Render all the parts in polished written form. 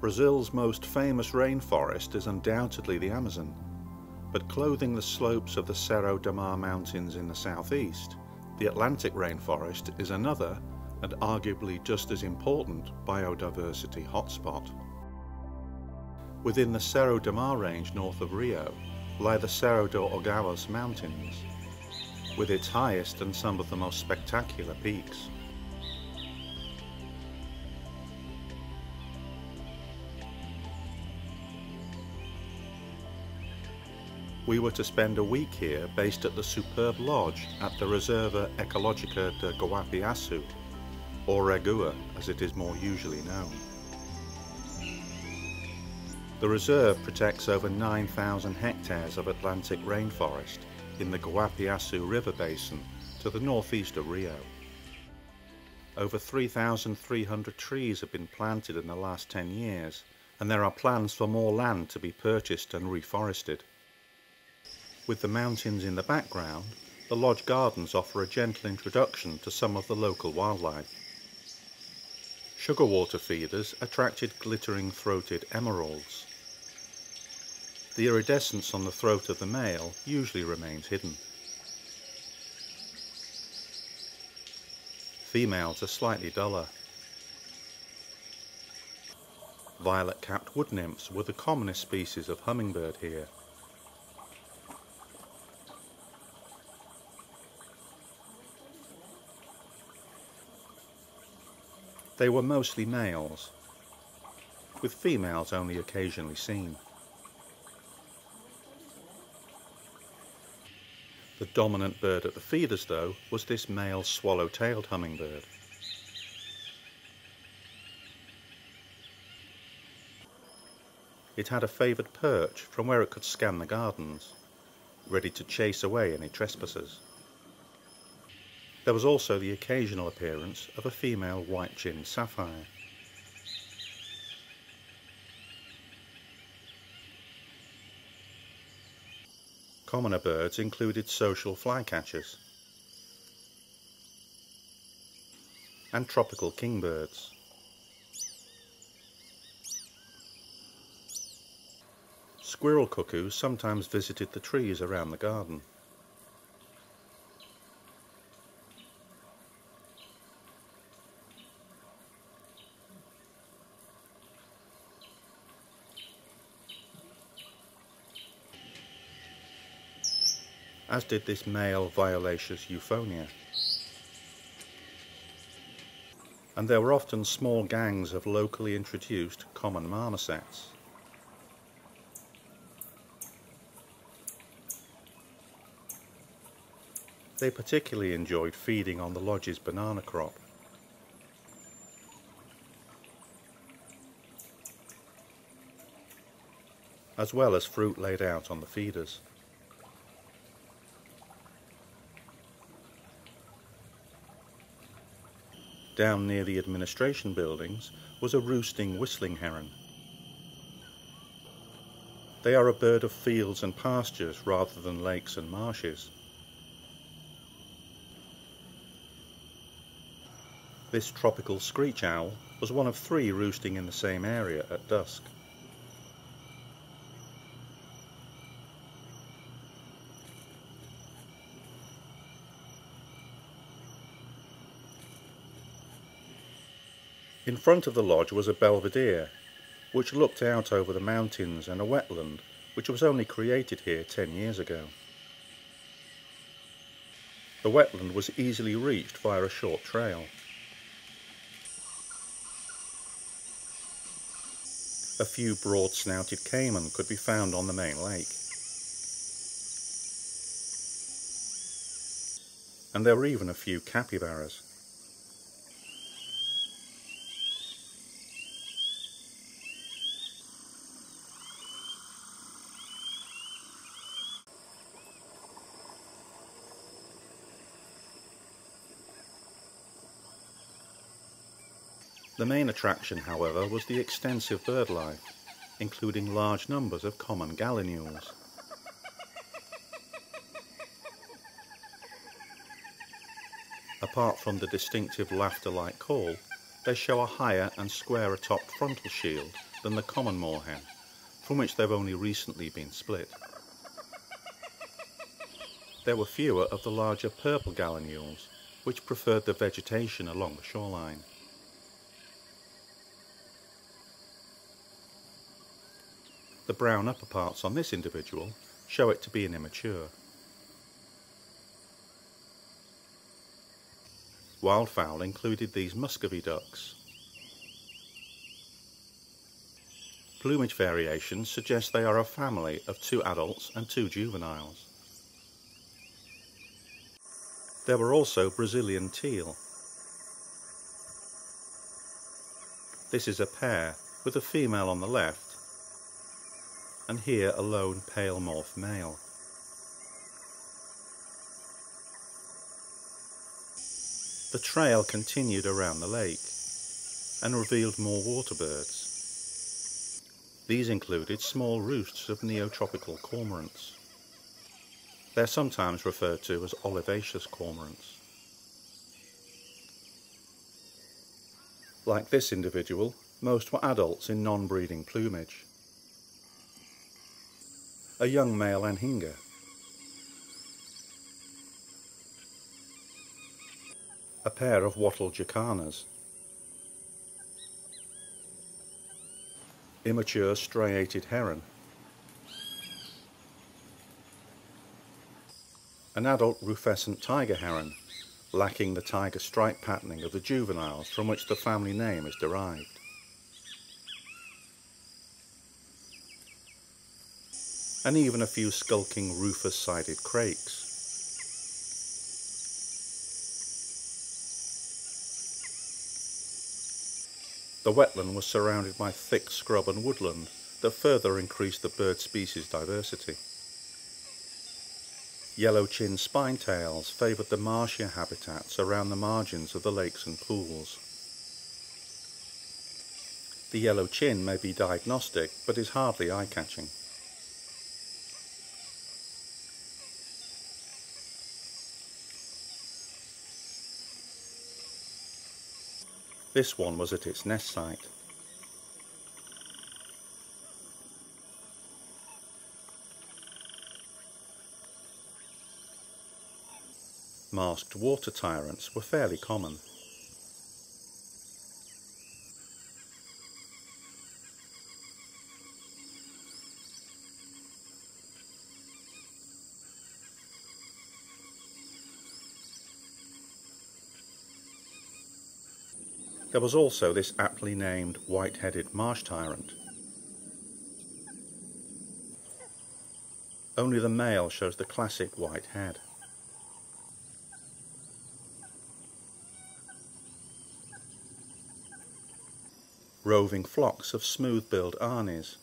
Brazil's most famous rainforest is undoubtedly the Amazon, but clothing the slopes of the Cerro de Mar mountains in the southeast, the Atlantic rainforest is another, and arguably just as important, biodiversity hotspot. Within the Cerro de Mar range north of Rio lie the Cerro de Ogawas mountains, with its highest and some of the most spectacular peaks. We were to spend a week here based at the superb lodge at the Reserva Ecológica de Guapiaçu, or Regua as it is more usually known. The reserve protects over 9,000 hectares of Atlantic rainforest in the Guapiaçu River basin to the northeast of Rio. Over 3,300 trees have been planted in the last 10 years, and there are plans for more land to be purchased and reforested. With the mountains in the background, the lodge gardens offer a gentle introduction to some of the local wildlife. Sugar water feeders attracted glittering throated emeralds. The iridescence on the throat of the male usually remains hidden. Females are slightly duller. Violet-capped wood nymphs were the commonest species of hummingbird here. They were mostly males, with females only occasionally seen. The dominant bird at the feeders, though, was this male swallow-tailed hummingbird. It had a favoured perch from where it could scan the gardens, ready to chase away any trespassers. There was also the occasional appearance of a female white-chinned sapphire. Commoner birds included social flycatchers and tropical kingbirds. Squirrel cuckoos sometimes visited the trees around the garden. As did this male violaceous euphonia. And there were often small gangs of locally introduced common marmosets. They particularly enjoyed feeding on the lodge's banana crop. As well as fruit laid out on the feeders. Down near the administration buildings was a roosting whistling heron. They are a bird of fields and pastures rather than lakes and marshes. This tropical screech owl was one of 3 roosting in the same area at dusk. In front of the lodge was a belvedere, which looked out over the mountains and a wetland which was only created here 10 years ago. The wetland was easily reached via a short trail. A few broad-snouted caiman could be found on the main lake. And there were even a few capybaras. The main attraction, however, was the extensive bird life, including large numbers of common gallinules. Apart from the distinctive laughter-like call, they show a higher and squarer-topped frontal shield than the common moorhen, from which they've only recently been split. There were fewer of the larger purple gallinules, which preferred the vegetation along the shoreline. The brown upperparts on this individual show it to be an immature. Wildfowl included these Muscovy ducks. Plumage variations suggest they are a family of 2 adults and 2 juveniles. There were also Brazilian teal. This is a pair, with a female on the left, and here a lone pale morph male. The trail continued around the lake and revealed more water birds. These included small roosts of neotropical cormorants. They're sometimes referred to as olivaceous cormorants. Like this individual, most were adults in non-breeding plumage. A young male anhinga. A pair of wattled jacanas. Immature striated heron. An adult rufescent tiger heron, lacking the tiger stripe patterning of the juveniles from which the family name is derived. And even a few skulking rufous-sided crakes. The wetland was surrounded by thick scrub and woodland that further increased the bird species diversity. Yellow-chinned spinetails favoured the marshier habitats around the margins of the lakes and pools. The yellow chin may be diagnostic, but is hardly eye-catching. This one was at its nest site. Masked water tyrants were fairly common. There was also this aptly named white-headed marsh tyrant. Only the male shows the classic white head. Roving flocks of smooth-billed arnies.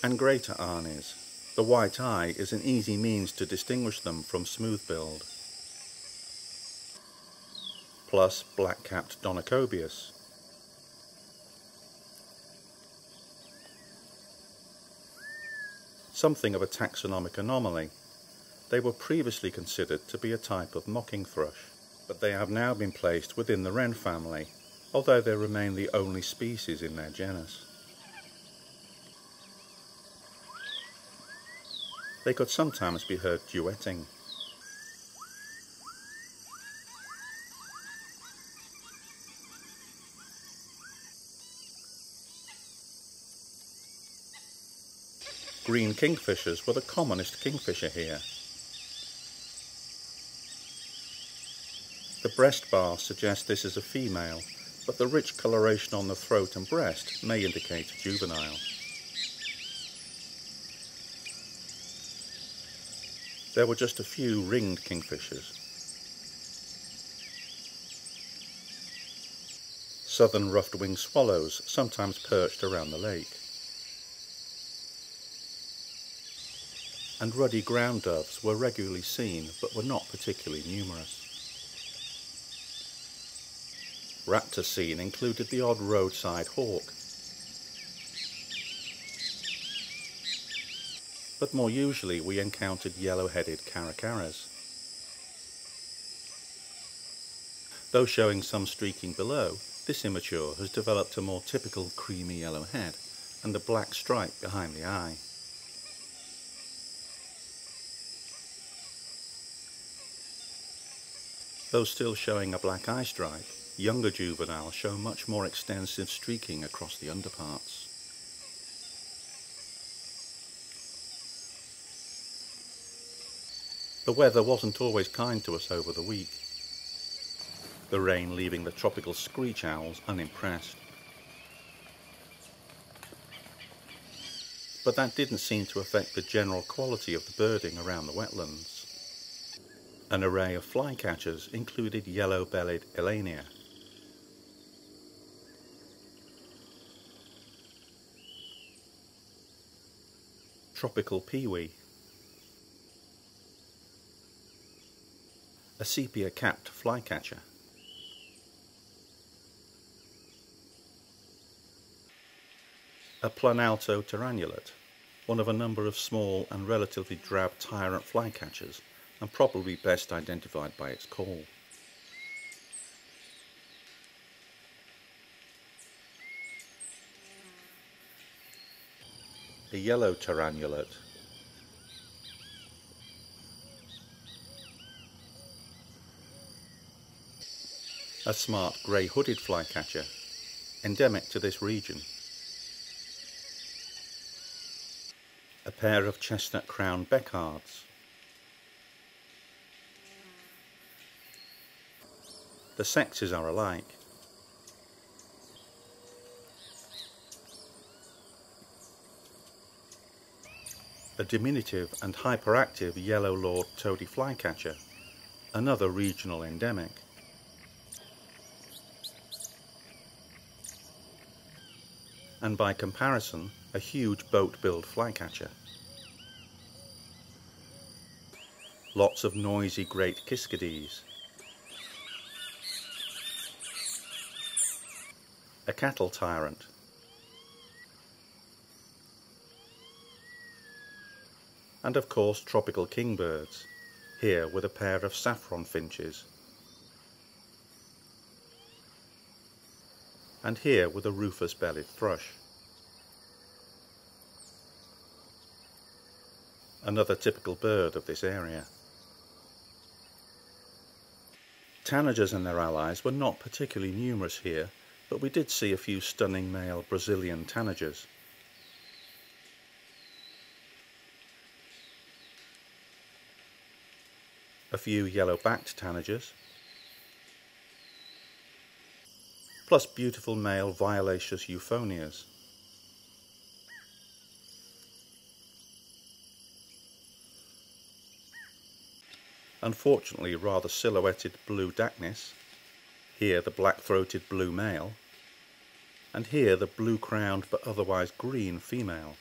And greater arnies. The white eye is an easy means to distinguish them from smooth-billed. Plus black-capped Donychobius. Something of a taxonomic anomaly. They were previously considered to be a type of mocking thrush, but they have now been placed within the wren family, although they remain the only species in their genus. They could sometimes be heard duetting. Green kingfishers were the commonest kingfisher here. The breast bar suggests this is a female, but the rich coloration on the throat and breast may indicate a juvenile. There were just a few ringed kingfishers. Southern ruffed-winged swallows sometimes perched around the lake. and ruddy ground doves were regularly seen but were not particularly numerous. Raptors seen included the odd roadside hawk, but more usually we encountered yellow-headed caracaras. Though showing some streaking below, this immature has developed a more typical creamy yellow head and a black stripe behind the eye. Though still showing a black eye stripe, younger juveniles show much more extensive streaking across the underparts. The weather wasn't always kind to us over the week, the rain leaving the tropical screech owls unimpressed. But that didn't seem to affect the general quality of the birding around the wetlands. An array of flycatchers included yellow-bellied Elenia, tropical pewee, a sepia-capped flycatcher, a planalto pteranulate, one of a number of small and relatively drab tyrant flycatchers, and probably best identified by its call. A yellow pteranulate, a smart grey-hooded flycatcher, endemic to this region, a pair of chestnut-crowned beckards, the sexes are alike, a diminutive and hyperactive yellow-lord toady flycatcher, another regional endemic, and by comparison a huge boat-billed flycatcher. Lots of noisy great kiskadees, a cattle tyrant, and of course tropical kingbirds, here with a pair of saffron finches, and here with a rufous-bellied thrush. Another typical bird of this area. Tanagers and their allies were not particularly numerous here, but we did see a few stunning male Brazilian tanagers. A few yellow-backed tanagers, plus beautiful male violaceous euphonias. Unfortunately rather silhouetted blue dacnys, here the black-throated blue male, and here the blue-crowned but otherwise green female.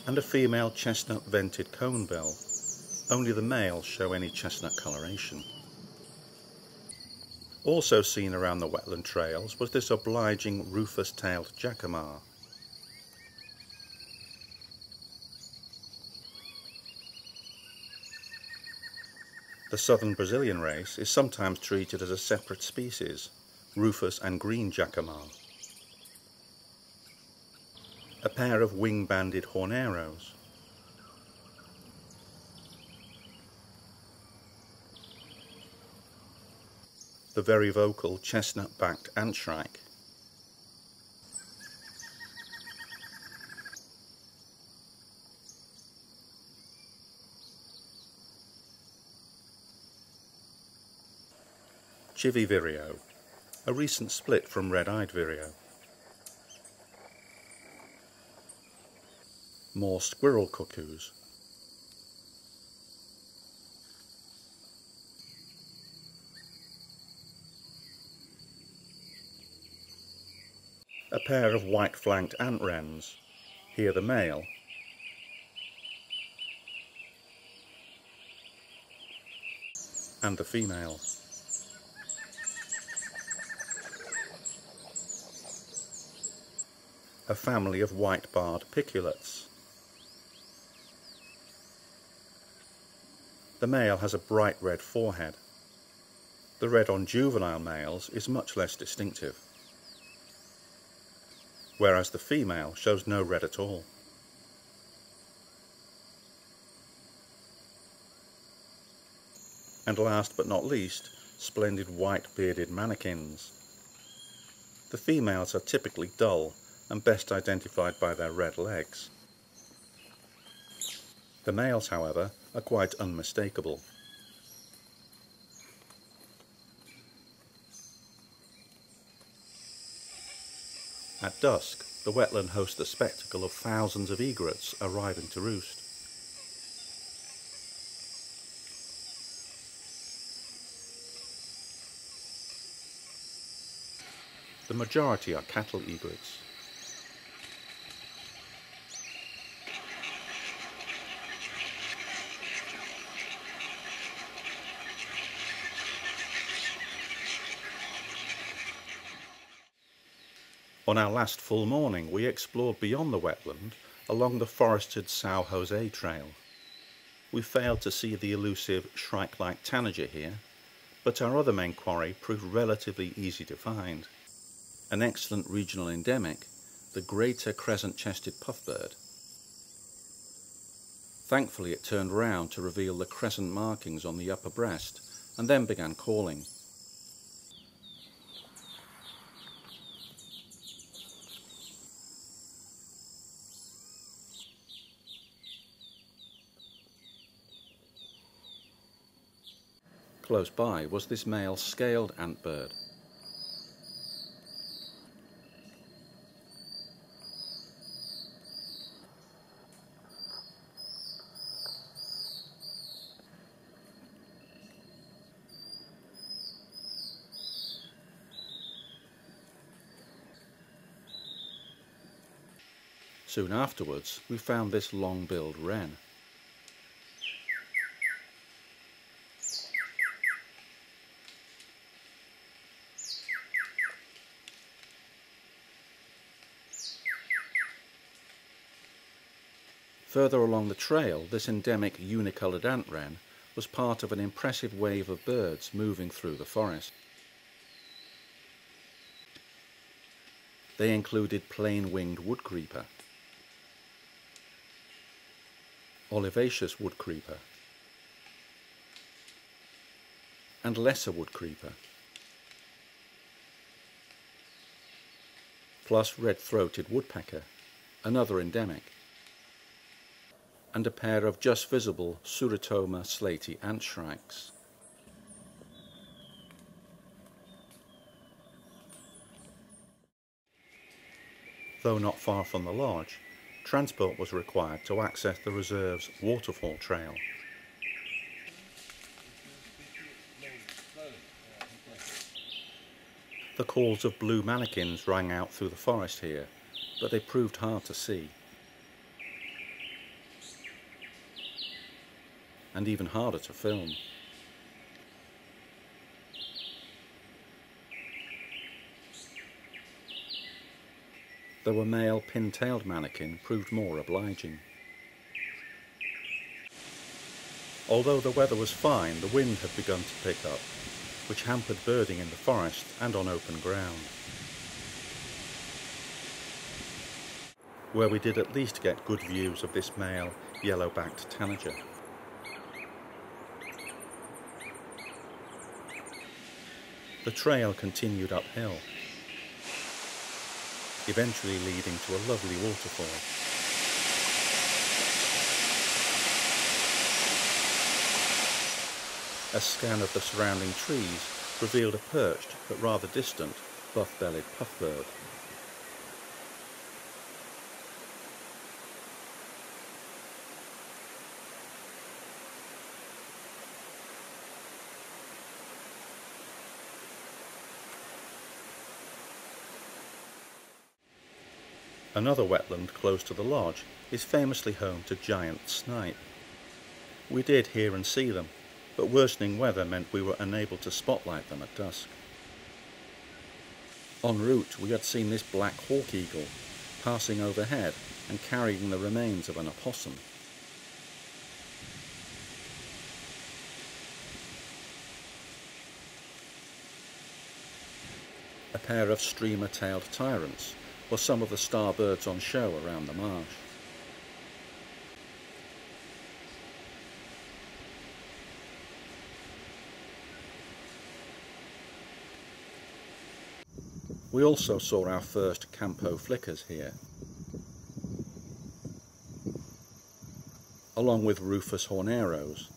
And a female chestnut-vented conebill, only the males show any chestnut coloration. Also seen around the wetland trails was this obliging rufous-tailed jacamar. The southern Brazilian race is sometimes treated as a separate species, rufous and green jacamar. A pair of wing-banded horneros, the very vocal chestnut-backed antshrike, chivy vireo, a recent split from red-eyed vireo, more squirrel cuckoos, a pair of white-flanked ant wrens, here the male, and the female. A family of white-barred piculates. The male has a bright red forehead. The red on juvenile males is much less distinctive, whereas the female shows no red at all. And last but not least, splendid white bearded manakins. The females are typically dull and best identified by their red legs. The males, however, are quite unmistakable. At dusk, the wetland hosts the spectacle of thousands of egrets arriving to roost. The majority are cattle egrets. On our last full morning, we explored beyond the wetland along the forested São José trail. We failed to see the elusive shrike-like tanager here, but our other main quarry proved relatively easy to find. An excellent regional endemic, the greater crescent-chested puffbird. Thankfully it turned round to reveal the crescent markings on the upper breast and then began calling. Close by was this male scaled antbird. Soon afterwards, we found this long-billed wren. Further along the trail, this endemic unicoloured ant wren was part of an impressive wave of birds moving through the forest. They included plain-winged woodcreeper, olivaceous woodcreeper, and lesser woodcreeper, plus red-throated woodpecker, another endemic, and a pair of just visible Pseudotoma slaty ant shrikes. Though not far from the lodge, transport was required to access the reserve's waterfall trail. The calls of blue manakins rang out through the forest here, but they proved hard to see. And even harder to film. Though a male pin-tailed manakin proved more obliging. Although the weather was fine, the wind had begun to pick up, which hampered birding in the forest and on open ground, where we did at least get good views of this male yellow-backed tanager. The trail continued uphill, eventually leading to a lovely waterfall. A scan of the surrounding trees revealed a perched but rather distant buff-bellied puffbird. Another wetland close to the lodge is famously home to giant snipe. We did hear and see them, but worsening weather meant we were unable to spotlight them at dusk. En route we had seen this black hawk eagle passing overhead and carrying the remains of an opossum. A pair of streamer-tailed tyrants were some of the starbirds on show around the marsh. We also saw our first Campo flickers here, along with Rufous horneros,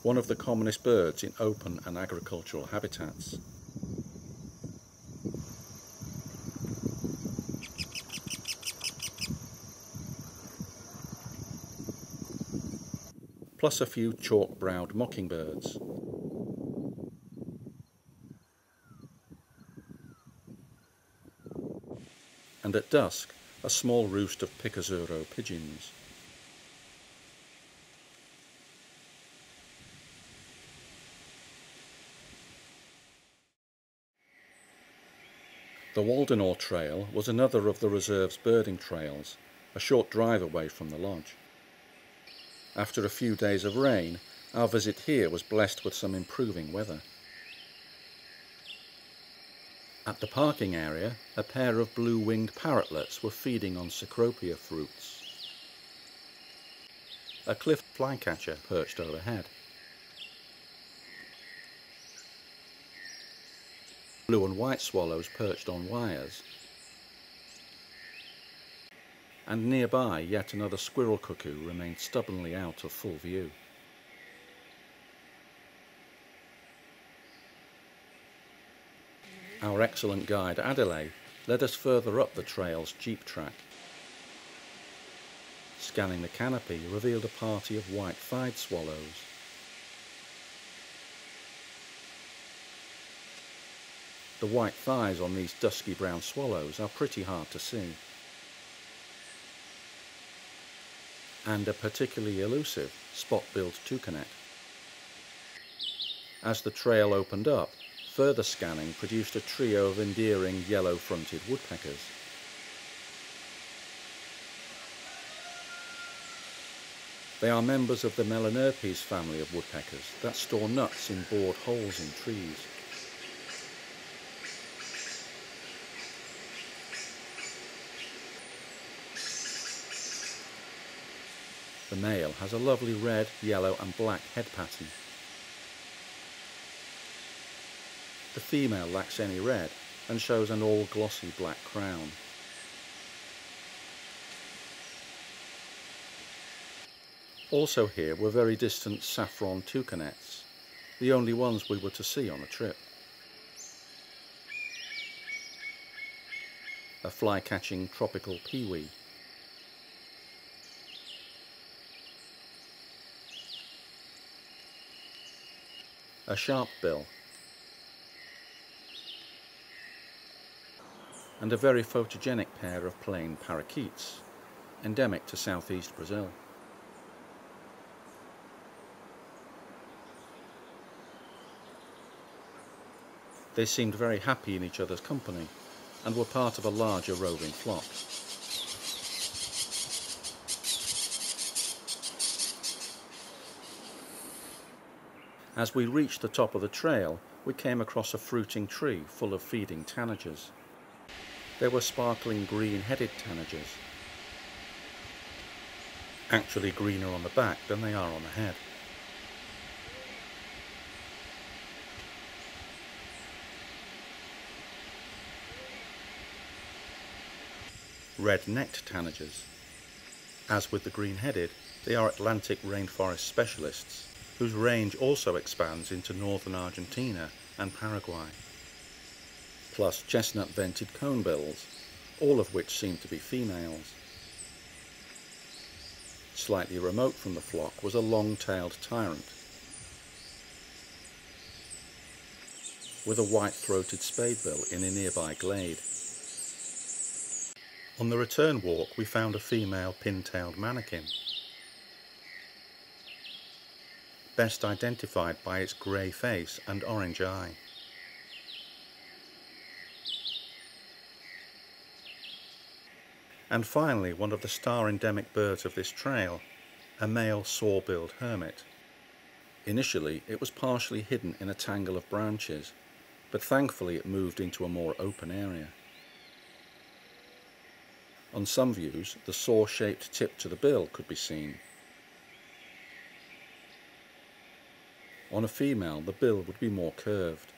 one of the commonest birds in open and agricultural habitats. Plus a few chalk-browed mockingbirds. And at dusk, a small roost of Picasuro pigeons. The Waldenor Trail was another of the reserve's birding trails, a short drive away from the lodge. After a few days of rain, our visit here was blessed with some improving weather. At the parking area, a pair of blue-winged parrotlets were feeding on Cecropia fruits. A cliff flycatcher perched overhead. Blue and white swallows perched on wires. And nearby yet another squirrel cuckoo remained stubbornly out of full view. Our excellent guide Adelaide led us further up the trail's jeep track. Scanning the canopy revealed a party of white-thighed swallows. The white thighs on these dusky brown swallows are pretty hard to see, and a particularly elusive spot-billed toucanet. As the trail opened up, further scanning produced a trio of endearing yellow-fronted woodpeckers. They are members of the Melanerpes family of woodpeckers that store nuts in bored holes in trees. The male has a lovely red, yellow and black head pattern. The female lacks any red and shows an all-glossy black crown. Also here were very distant saffron toucanets, the only ones we were to see on the trip. A fly-catching tropical pewee. A sharpbill, and a very photogenic pair of plain parakeets, endemic to southeast Brazil. They seemed very happy in each other's company, and were part of a larger roving flock. As we reached the top of the trail, we came across a fruiting tree full of feeding tanagers. There were sparkling green-headed tanagers, actually greener on the back than they are on the head. Red-necked tanagers. As with the green-headed, they are Atlantic rainforest specialists, whose range also expands into northern Argentina and Paraguay. Plus chestnut-vented conebills, all of which seem to be females. Slightly remote from the flock was a long-tailed tyrant, with a white-throated spadebill in a nearby glade. On the return walk we found a female pin-tailed manakin, best identified by its grey face and orange eye. And finally, one of the star-endemic birds of this trail, a male saw-billed hermit. Initially it was partially hidden in a tangle of branches, but thankfully it moved into a more open area. On some views, the saw-shaped tip to the bill could be seen. On a female, the bill would be more curved.